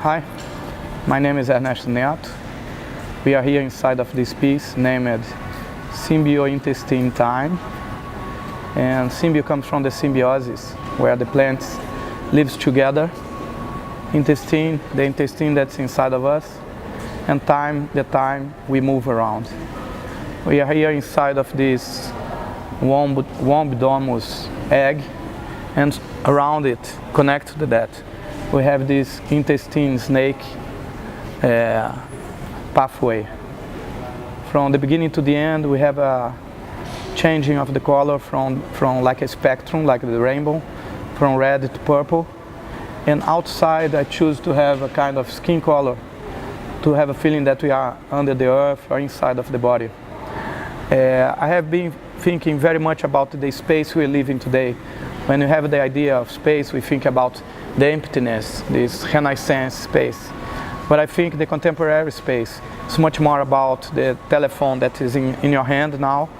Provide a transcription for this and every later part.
Hi, my name is ErnestoNeto. We are here inside of this piece named Symbio-Intestine Time. And symbio comes from the symbiosis, where the plants lives together. Intestine, the intestine that's inside of us. And time, the time we move around. We are here inside of this womb-domus egg, and around it, connected to that, we have this intestine snake pathway. From the beginning to the end, we have a changing of the color from like a spectrum, like the rainbow, from red to purple. And outside, I choose to have a kind of skin color, to have a feeling that we are under the earth or inside of the body. I have been thinking very much about the space we live in today. When you have the idea of space, we think about the emptiness, this Renaissance space. But I think the contemporary space is much more about the telephone that is in your hand now,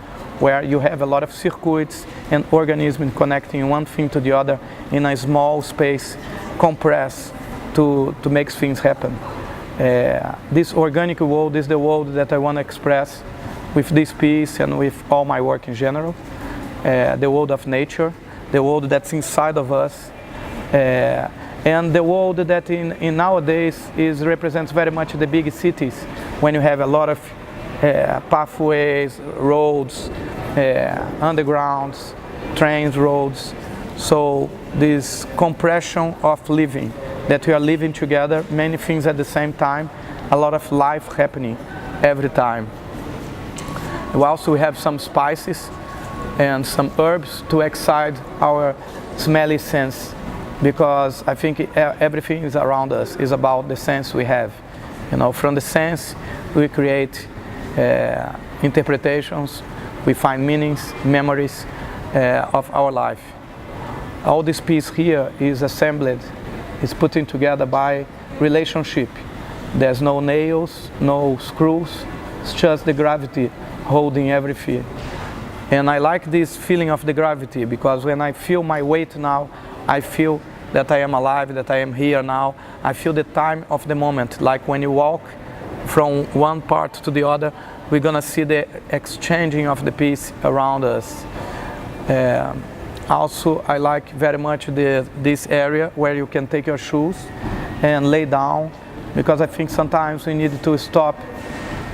where you have a lot of circuits and organisms connecting one thing to the other in a small space, compressed to make things happen. This organic world is the world that I want to express with this piece and with all my work in general. The world of nature, the world that's inside of us, and the world that in nowadays represents very much the big cities, when you have a lot of pathways, roads, undergrounds, trains, roads. So this compression of living, that we are living together, many things at the same time, a lot of life happening every time. We also have some spices and some herbs to excite our smelly sense, because I think everything is around us is about the sense we have. You know, from the sense we create interpretations, we find meanings, memories of our life. All this piece here is assembled, is put in together by relationship. There's no nails, no screws, it's just the gravity holding everything. And I like this feeling of the gravity, because when I feel my weight now, I feel that I am alive, that I am here now. I feel the time of the moment, like when you walk from one part to the other, we're gonna see the exchanging of the piece around us. Also, I like very much this area where you can take your shoes and lay down, because I think sometimes we need to stop,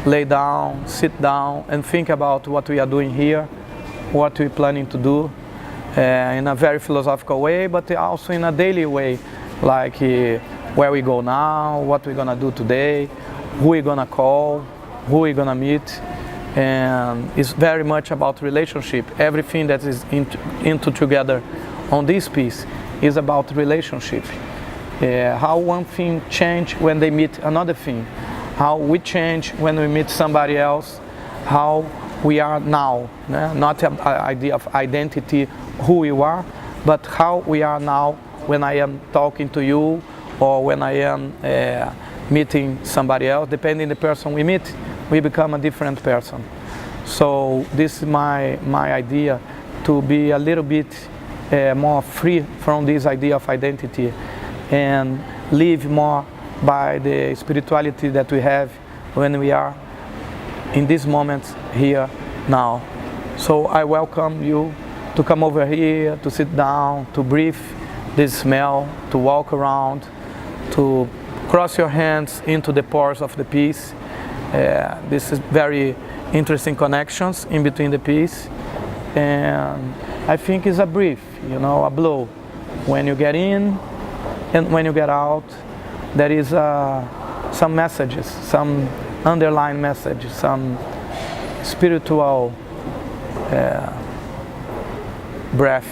lay down, sit down, and think about what we are doing here, what we're planning to do, in a very philosophical way, but also in a daily way, like where we go now, what we're gonna do today, who we're gonna call, who we're gonna meet. And it's very much about relationship. Everything that is into together on this piece is about relationship. How one thing change when they meet another thing, how we change when we meet somebody else, how we are now, not an idea of identity, who we are, but how we are now when I am talking to you, or when I am meeting somebody else. Depending on the person we meet, we become a different person. So this is my idea, to be a little bit more free from this idea of identity and live more by the spirituality that we have when we are in this moment here now. So I welcome you to come over here, to sit down, to breathe this smell, to walk around, to cross your hands into the pores of the piece. This is very interesting connections in between the piece, and I think it's a breath, you know, a blow. When you get in and when you get out, there is some messages, some underlying message, some spiritual breath